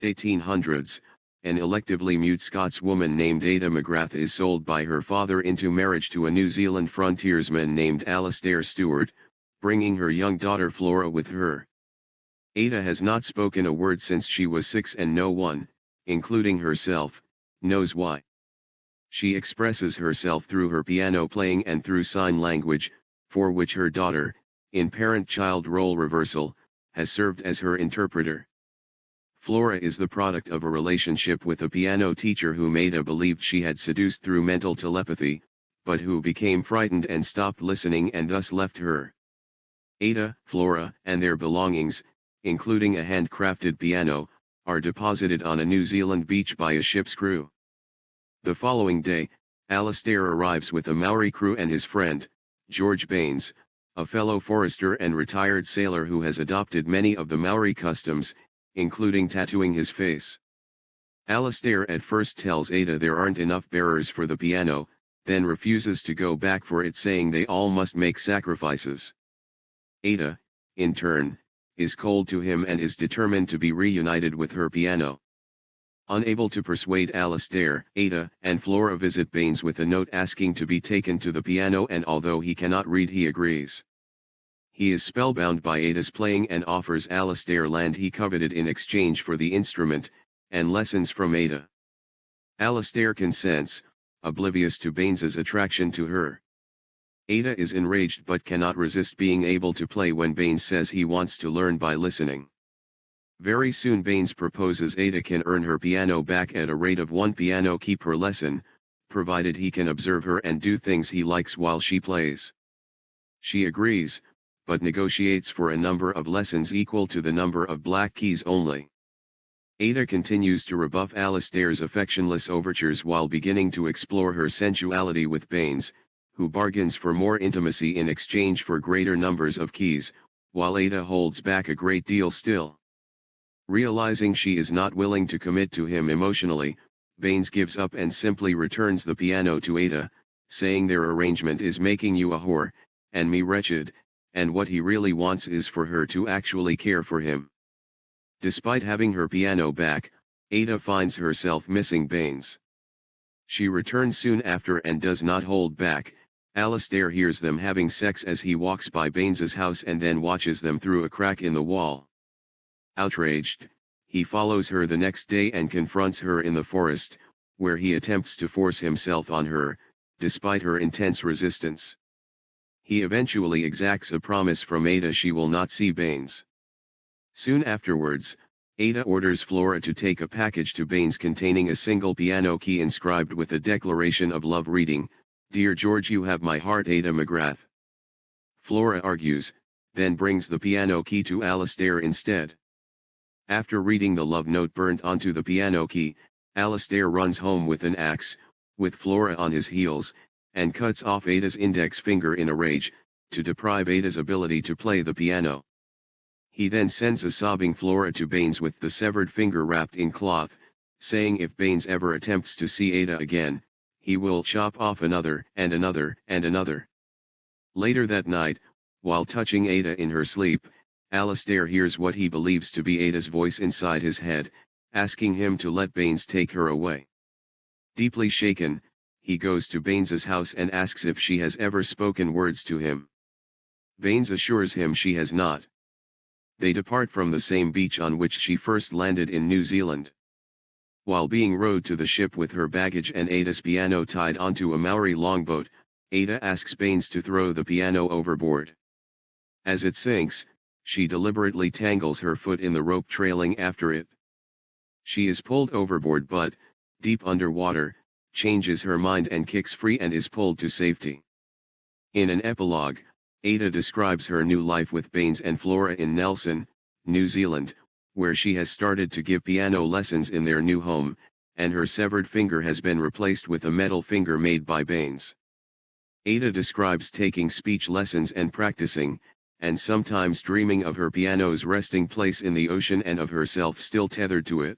1800s, an electively mute Scotswoman named Ada McGrath is sold by her father into marriage to a New Zealand frontiersman named Alastair Stewart, bringing her young daughter Flora with her. Ada has not spoken a word since she was 6 and no one, including herself, knows why. She expresses herself through her piano playing and through sign language, for which her daughter, in parent-child role reversal, has served as her interpreter. Flora is the product of a relationship with a piano teacher whom Ada believed she had seduced through mental telepathy, but who became frightened and stopped listening and thus left her. Ada, Flora, and their belongings, including a handcrafted piano, are deposited on a New Zealand beach by a ship's crew. The following day, Alastair arrives with a Maori crew and his friend, George Baines, a fellow forester and retired sailor who has adopted many of the Maori customs, including tattooing his face. Alastair at first tells Ada there aren't enough bearers for the piano, then refuses to go back for it, saying they all must make sacrifices. Ada, in turn, is cold to him and is determined to be reunited with her piano. Unable to persuade Alastair, Ada and Flora visit Baines with a note asking to be taken to the piano, and although he cannot read he agrees. He is spellbound by Ada's playing and offers Alastair land he coveted in exchange for the instrument, and lessons from Ada. Alastair consents, oblivious to Baines's attraction to her. Ada is enraged but cannot resist being able to play when Baines says he wants to learn by listening. Very soon Baines proposes Ada can earn her piano back at a rate of 1 piano key per lesson, provided he can observe her and do things he likes while she plays. She agrees, but negotiates for a number of lessons equal to the number of black keys only. Ada continues to rebuff Alastair's affectionless overtures while beginning to explore her sensuality with Baines, who bargains for more intimacy in exchange for greater numbers of keys, while Ada holds back a great deal still. Realizing she is not willing to commit to him emotionally, Baines gives up and simply returns the piano to Ada, saying their arrangement is making you a whore, and me wretched, and what he really wants is for her to actually care for him. Despite having her piano back, Ada finds herself missing Baines. She returns soon after and does not hold back. Alastair hears them having sex as he walks by Baines's house and then watches them through a crack in the wall. Outraged, he follows her the next day and confronts her in the forest, where he attempts to force himself on her, despite her intense resistance. He eventually exacts a promise from Ada she will not see Baines. Soon afterwards, Ada orders Flora to take a package to Baines containing a single piano key inscribed with a declaration of love reading, "Dear George, you have my heart, Ada McGrath." Flora argues, then brings the piano key to Alastair instead. After reading the love note burnt onto the piano key, Alastair runs home with an axe, with Flora on his heels, and cuts off Ada's index finger in a rage, to deprive Ada's ability to play the piano. He then sends a sobbing Flora to Baines with the severed finger wrapped in cloth, saying if Baines ever attempts to see Ada again, he will chop off another and another and another. Later that night, while touching Ada in her sleep, Alastair hears what he believes to be Ada's voice inside his head, asking him to let Baines take her away. Deeply shaken, he goes to Baines's house and asks if she has ever spoken words to him. Baines assures him she has not. They depart from the same beach on which she first landed in New Zealand. While being rowed to the ship with her baggage and Ada's piano tied onto a Maori longboat, Ada asks Baines to throw the piano overboard. As it sinks, she deliberately tangles her foot in the rope trailing after it. She is pulled overboard but, deep underwater, changes her mind and kicks free and is pulled to safety. In an epilogue, Ada describes her new life with Baines and Flora in Nelson, New Zealand, where she has started to give piano lessons in their new home, and her severed finger has been replaced with a metal finger made by Baines. Ada describes taking speech lessons and practicing, and sometimes dreaming of her piano's resting place in the ocean and of herself still tethered to it.